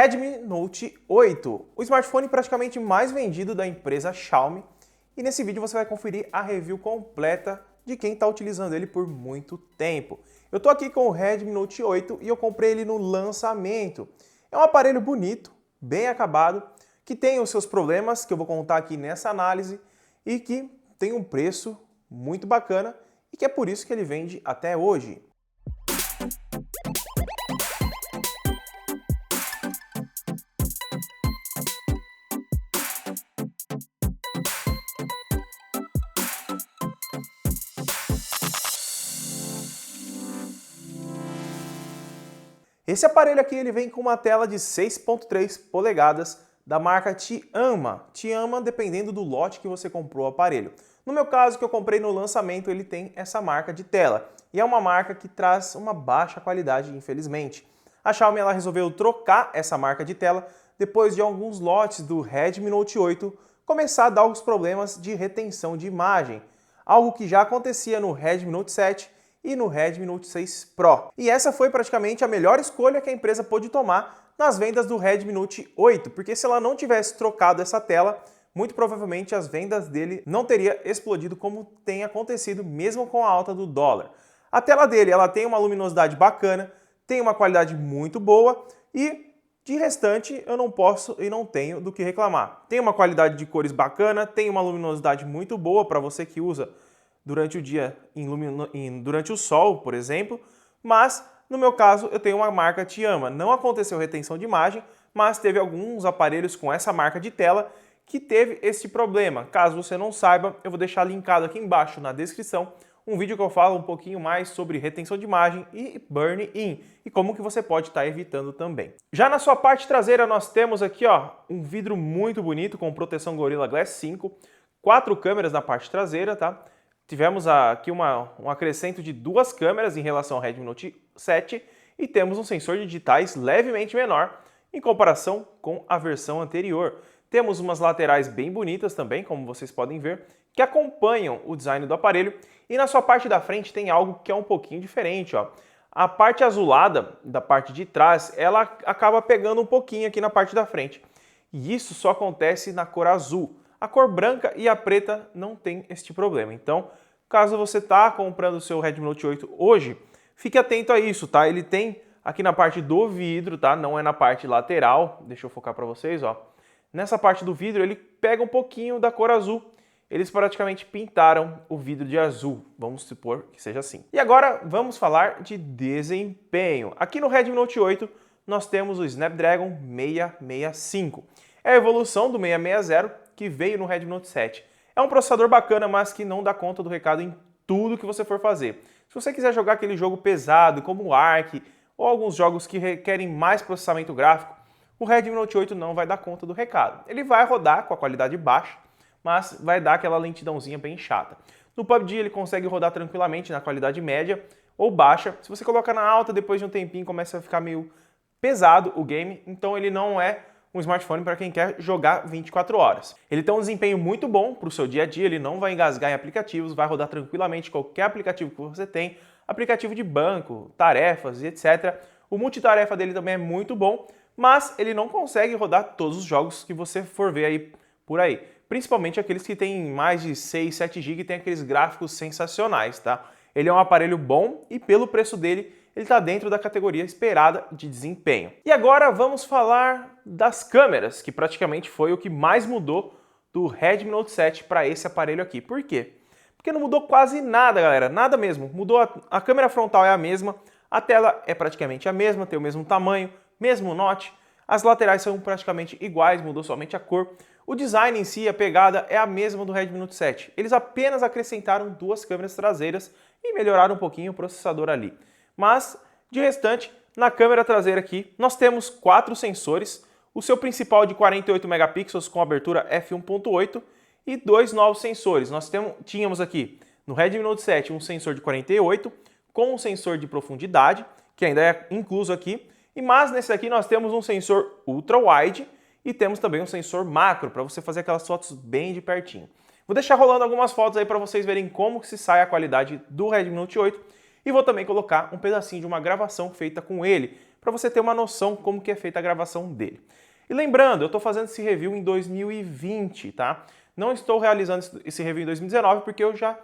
Redmi Note 8, o smartphone praticamente mais vendido da empresa Xiaomi, e nesse vídeo você vai conferir a review completa de quem está utilizando ele por muito tempo. Eu estou aqui com o Redmi Note 8 e eu comprei ele no lançamento. É um aparelho bonito, bem acabado, que tem os seus problemas que eu vou contar aqui nessa análise e que tem um preço muito bacana e que é por isso que ele vende até hoje. Esse aparelho aqui ele vem com uma tela de 6.3 polegadas da marca Tianma. Tianma dependendo do lote que você comprou o aparelho. No meu caso, que eu comprei no lançamento, ele tem essa marca de tela. E é uma marca que traz uma baixa qualidade, infelizmente. A Xiaomi ela resolveu trocar essa marca de tela depois de alguns lotes do Redmi Note 8 começar a dar alguns problemas de retenção de imagem. Algo que já acontecia no Redmi Note 7 e no Redmi Note 6 Pro. E essa foi praticamente a melhor escolha que a empresa pôde tomar nas vendas do Redmi Note 8, porque se ela não tivesse trocado essa tela, muito provavelmente as vendas dele não teria explodido como tem acontecido mesmo com a alta do dólar. A tela dele ela tem uma luminosidade bacana, tem uma qualidade muito boa e de restante eu não posso e não tenho do que reclamar. Tem uma qualidade de cores bacana, tem uma luminosidade muito boa para você que usa durante o dia, durante o sol, por exemplo, mas no meu caso eu tenho uma marca Tianma. Não aconteceu retenção de imagem, mas teve alguns aparelhos com essa marca de tela que teve esse problema. Caso você não saiba, eu vou deixar linkado aqui embaixo na descrição um vídeo que eu falo um pouquinho mais sobre retenção de imagem e burn-in e como que você pode estar evitando também. Já na sua parte traseira nós temos aqui um vidro muito bonito com proteção Gorilla Glass 5, 4 câmeras na parte traseira, tá? Tivemos aqui um acrescento de 2 câmeras em relação ao Redmi Note 7 e temos um sensor de digitais levemente menor em comparação com a versão anterior. Temos umas laterais bem bonitas também, como vocês podem ver, que acompanham o design do aparelho. E na sua parte da frente tem algo que é um pouquinho diferente. A parte azulada da parte de trás, ela acaba pegando um pouquinho aqui na parte da frente. E isso só acontece na cor azul. A cor branca e a preta não tem este problema. Então, caso você está comprando o seu Redmi Note 8 hoje, fique atento a isso, tá? Ele tem aqui na parte do vidro, tá? Não é na parte lateral. Deixa eu focar para vocês, Nessa parte do vidro ele pega um pouquinho da cor azul. Eles praticamente pintaram o vidro de azul, vamos supor que seja assim. E agora vamos falar de desempenho. Aqui no Redmi Note 8 nós temos o Snapdragon 665. É a evolução do 660 que veio no Redmi Note 7. É um processador bacana, mas que não dá conta do recado em tudo que você for fazer. Se você quiser jogar aquele jogo pesado como o Ark ou alguns jogos que requerem mais processamento gráfico, o Redmi Note 8 não vai dar conta do recado. Ele vai rodar com a qualidade baixa, mas vai dar aquela lentidãozinha bem chata. No PUBG ele consegue rodar tranquilamente na qualidade média ou baixa. Se você colocar na alta, depois de um tempinho começa a ficar meio pesado o game, então ele não é um smartphone para quem quer jogar 24 horas. Ele tem um desempenho muito bom para o seu dia a dia, ele não vai engasgar em aplicativos, vai rodar tranquilamente qualquer aplicativo que você tem, aplicativo de banco, tarefas e etc. O multitarefa dele também é muito bom, mas ele não consegue rodar todos os jogos que você for ver aí por aí. Principalmente aqueles que têm mais de 6, 7 GB e tem aqueles gráficos sensacionais, tá? Ele é um aparelho bom e pelo preço dele, ele está dentro da categoria esperada de desempenho. E agora vamos falar das câmeras, que praticamente foi o que mais mudou do Redmi Note 7 para esse aparelho aqui. Por quê? Porque não mudou quase nada, galera, nada mesmo. Mudou a câmera frontal é a mesma, a tela é praticamente a mesma, tem o mesmo tamanho, mesmo notch, as laterais são praticamente iguais, mudou somente a cor. O design em si, a pegada, é a mesma do Redmi Note 7. Eles apenas acrescentaram 2 câmeras traseiras e melhoraram um pouquinho o processador ali. Mas, de restante, na câmera traseira aqui, nós temos 4 sensores, o seu principal de 48 megapixels com abertura f1.8 e 2 novos sensores. Nós tínhamos aqui no Redmi Note 7 um sensor de 48 com um sensor de profundidade, que ainda é incluso aqui, mas nesse aqui nós temos um sensor ultra-wide e temos também um sensor macro para você fazer aquelas fotos bem de pertinho. Vou deixar rolando algumas fotos aí para vocês verem como que se sai a qualidade do Redmi Note 8 e vou também colocar um pedacinho de uma gravação feita com ele para você ter uma noção como que é feita a gravação dele. E lembrando, eu estou fazendo esse review em 2020, tá? Não estou realizando esse review em 2019 porque eu já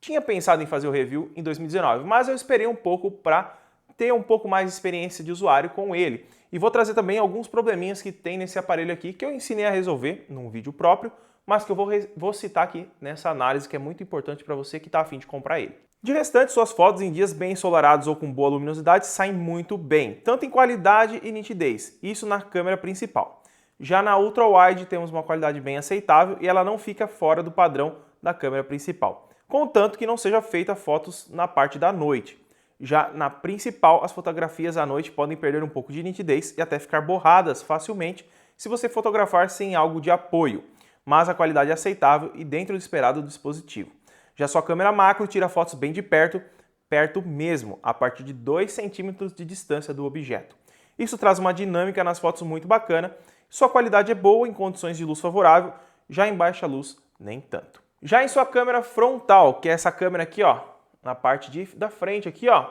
tinha pensado em fazer o review em 2019, mas eu esperei um pouco para ter um pouco mais de experiência de usuário com ele. E vou trazer também alguns probleminhas que tem nesse aparelho aqui que eu ensinei a resolver num vídeo próprio, mas que eu vou citar aqui nessa análise que é muito importante para você que está a fim de comprar ele. De restante, suas fotos em dias bem ensolarados ou com boa luminosidade saem muito bem, tanto em qualidade e nitidez, isso na câmera principal. Já na Ultra Wide temos uma qualidade bem aceitável e ela não fica fora do padrão da câmera principal, contanto que não seja feita fotos na parte da noite. Já na principal, as fotografias à noite podem perder um pouco de nitidez e até ficar borradas facilmente se você fotografar sem algo de apoio, mas a qualidade é aceitável e dentro do esperado do dispositivo. Já sua câmera macro tira fotos bem de perto, perto mesmo, a partir de 2 centímetros de distância do objeto. Isso traz uma dinâmica nas fotos muito bacana, sua qualidade é boa em condições de luz favorável, já em baixa luz, nem tanto. Já em sua câmera frontal, que é essa câmera aqui, ó, na parte da frente aqui, ó,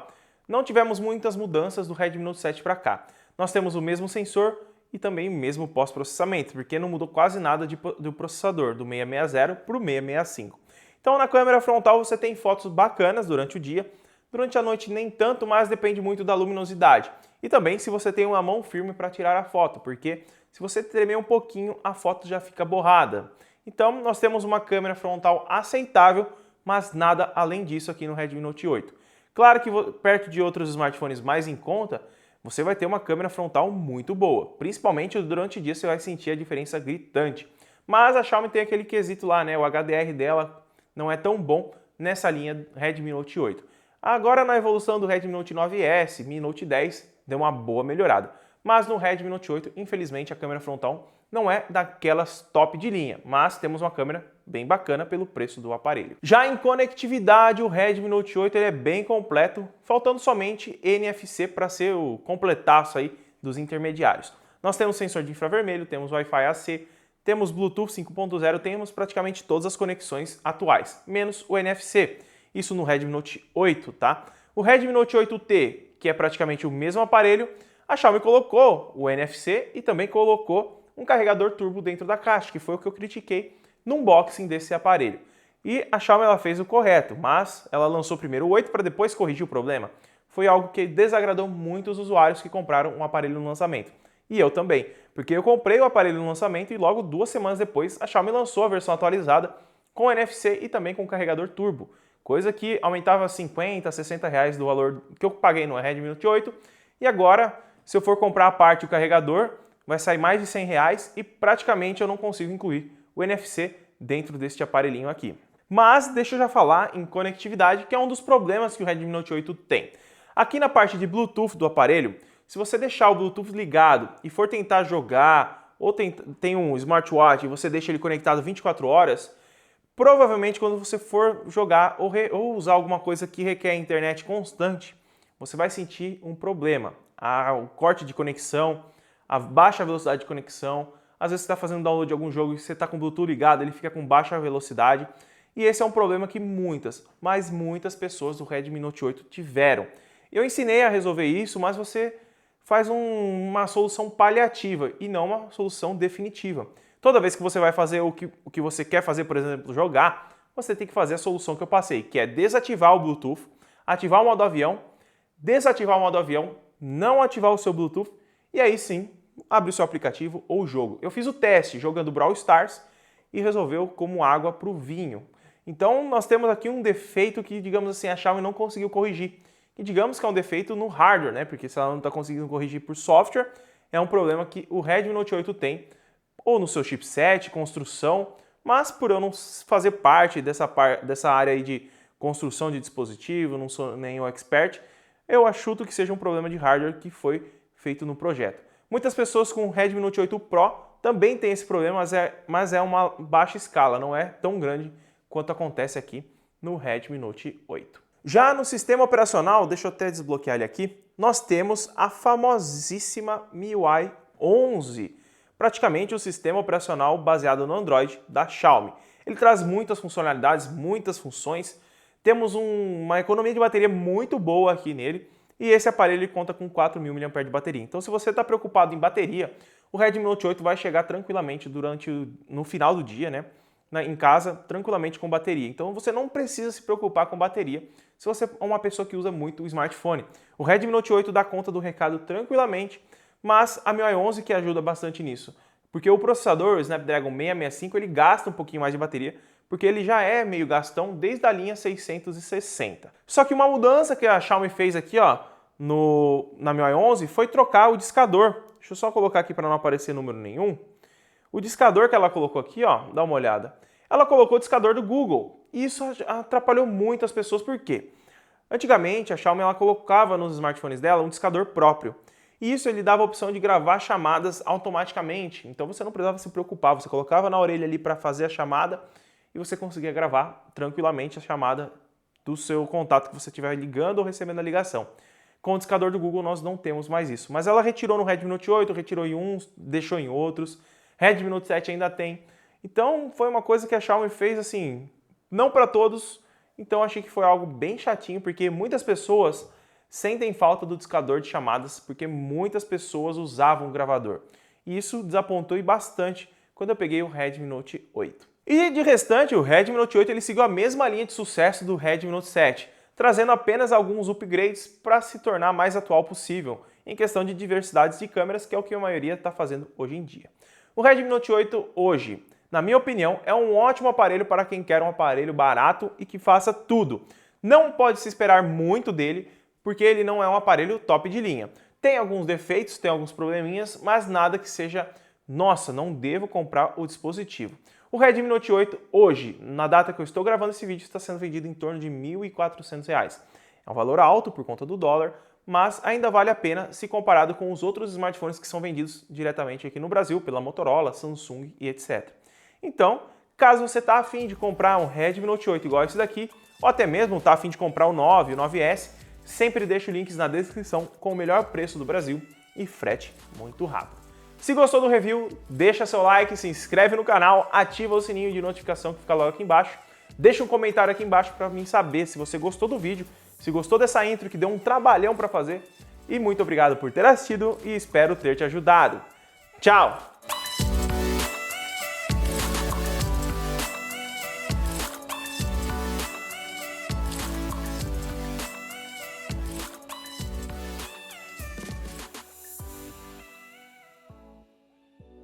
não tivemos muitas mudanças do Redmi Note 7 para cá. Nós temos o mesmo sensor e também o mesmo pós-processamento, porque não mudou quase nada do processador, do 660 para o 665. Então na câmera frontal você tem fotos bacanas durante o dia, durante a noite nem tanto, mas depende muito da luminosidade. E também se você tem uma mão firme para tirar a foto, porque se você tremer um pouquinho, a foto já fica borrada. Então nós temos uma câmera frontal aceitável, mas nada além disso aqui no Redmi Note 8. Claro que perto de outros smartphones mais em conta, você vai ter uma câmera frontal muito boa. Principalmente durante o dia você vai sentir a diferença gritante. Mas a Xiaomi tem aquele quesito lá, né? O HDR dela não é tão bom nessa linha Redmi Note 8. Agora na evolução do Redmi Note 9S, Mi Note 10, deu uma boa melhorada. Mas no Redmi Note 8, infelizmente, a câmera frontal não é daquelas top de linha, mas temos uma câmera bem bacana pelo preço do aparelho. Já em conectividade, o Redmi Note 8 ele é bem completo, faltando somente NFC para ser o completaço aí dos intermediários. Nós temos sensor de infravermelho, temos Wi-Fi AC, temos Bluetooth 5.0, temos praticamente todas as conexões atuais, menos o NFC. Isso no Redmi Note 8, tá? O Redmi Note 8T, que é praticamente o mesmo aparelho, a Xiaomi colocou o NFC e também colocou um carregador turbo dentro da caixa, que foi o que eu critiquei no unboxing desse aparelho. E a Xiaomi ela fez o correto, mas ela lançou primeiro o 8 para depois corrigir o problema. Foi algo que desagradou muitos usuários que compraram um aparelho no lançamento. E eu também, porque eu comprei o aparelho no lançamento e logo 2 semanas depois a Xiaomi lançou a versão atualizada com NFC e também com carregador turbo, coisa que aumentava 50, 60 reais do valor que eu paguei no Redmi Note 8. E agora, se eu for comprar a parte o carregador, vai sair mais de 100 reais e praticamente eu não consigo incluir o NFC dentro deste aparelhinho aqui. Mas deixa eu já falar em conectividade, que é um dos problemas que o Redmi Note 8 tem. Aqui na parte de Bluetooth do aparelho, se você deixar o Bluetooth ligado e for tentar jogar, ou tem um smartwatch e você deixa ele conectado 24 horas, provavelmente quando você for jogar ou usar alguma coisa que requer internet constante, você vai sentir um problema. O corte de conexão, a baixa velocidade de conexão, às vezes você está fazendo download de algum jogo e você está com o Bluetooth ligado, ele fica com baixa velocidade. E esse é um problema que muitas pessoas do Redmi Note 8 tiveram. Eu ensinei a resolver isso, mas você faz uma solução paliativa e não uma solução definitiva. Toda vez que você vai fazer o que você quer fazer, por exemplo, jogar, você tem que fazer a solução que eu passei, que é desativar o Bluetooth, ativar o modo avião, desativar o modo avião, não ativar o seu Bluetooth e aí sim abrir o seu aplicativo ou jogo. Eu fiz o teste jogando Brawl Stars e resolveu como água para o vinho. Então nós temos aqui um defeito que, digamos assim, a Xiaomi não conseguiu corrigir. E digamos que é um defeito no hardware, né? Porque se ela não está conseguindo corrigir por software, é um problema que o Redmi Note 8 tem, ou no seu chipset, construção, mas por eu não fazer parte dessa área aí de construção de dispositivo, não sou nenhum expert, eu achuto que seja um problema de hardware que foi feito no projeto. Muitas pessoas com o Redmi Note 8 Pro também têm esse problema, mas é uma baixa escala, não é tão grande quanto acontece aqui no Redmi Note 8. Já no sistema operacional, deixa eu até desbloquear ele aqui, nós temos a famosíssima MIUI 11, praticamente o sistema operacional baseado no Android da Xiaomi. Ele traz muitas funcionalidades, muitas funções, temos uma economia de bateria muito boa aqui nele e esse aparelho ele conta com 4.000 mAh de bateria. Então se você está preocupado em bateria, o Redmi Note 8 vai chegar tranquilamente no final do dia, né, em casa, tranquilamente com bateria. Então você não precisa se preocupar com bateria se você é uma pessoa que usa muito o smartphone. O Redmi Note 8 dá conta do recado tranquilamente, mas a MIUI 11 que ajuda bastante nisso. Porque o processador, o Snapdragon 665, ele gasta um pouquinho mais de bateria, porque ele já é meio gastão desde a linha 660. Só que uma mudança que a Xiaomi fez aqui, ó, na MIUI 11 foi trocar o discador. Deixa eu só colocar aqui para não aparecer número nenhum. O discador que ela colocou aqui, ó, dá uma olhada. Ela colocou o discador do Google. E isso atrapalhou muito as pessoas, por quê? Antigamente, a Xiaomi ela colocava nos smartphones dela um discador próprio. E isso ele dava a opção de gravar chamadas automaticamente. Então você não precisava se preocupar, você colocava na orelha ali para fazer a chamada e você conseguia gravar tranquilamente a chamada do seu contato que você estiver ligando ou recebendo a ligação. Com o discador do Google nós não temos mais isso. Mas ela retirou no Redmi Note 8, retirou em uns, deixou em outros. Redmi Note 7 ainda tem. Então foi uma coisa que a Xiaomi fez assim, não para todos. Então achei que foi algo bem chatinho, porque muitas pessoas sentem falta do discador de chamadas, porque muitas pessoas usavam o gravador. E isso desapontou bastante quando eu peguei o Redmi Note 8. E de restante, o Redmi Note 8 ele seguiu a mesma linha de sucesso do Redmi Note 7, trazendo apenas alguns upgrades para se tornar mais atual possível, em questão de diversidades de câmeras, que é o que a maioria está fazendo hoje em dia. O Redmi Note 8 hoje, na minha opinião, é um ótimo aparelho para quem quer um aparelho barato e que faça tudo. Não pode se esperar muito dele, porque ele não é um aparelho top de linha. Tem alguns defeitos, tem alguns probleminhas, mas nada que seja, nossa, não devo comprar o dispositivo. O Redmi Note 8 hoje, na data que eu estou gravando esse vídeo, está sendo vendido em torno de R$ 1.400. É um valor alto por conta do dólar, mas ainda vale a pena se comparado com os outros smartphones que são vendidos diretamente aqui no Brasil, pela Motorola, Samsung e etc. Então, caso você está afim de comprar um Redmi Note 8 igual esse daqui, ou até mesmo está afim de comprar o 9, o 9S, sempre deixo links na descrição com o melhor preço do Brasil e frete muito rápido. Se gostou do review, deixa seu like, se inscreve no canal, ativa o sininho de notificação que fica logo aqui embaixo. Deixa um comentário aqui embaixo para mim saber se você gostou do vídeo, se gostou dessa intro que deu um trabalhão para fazer. E muito obrigado por ter assistido e espero ter te ajudado. Tchau!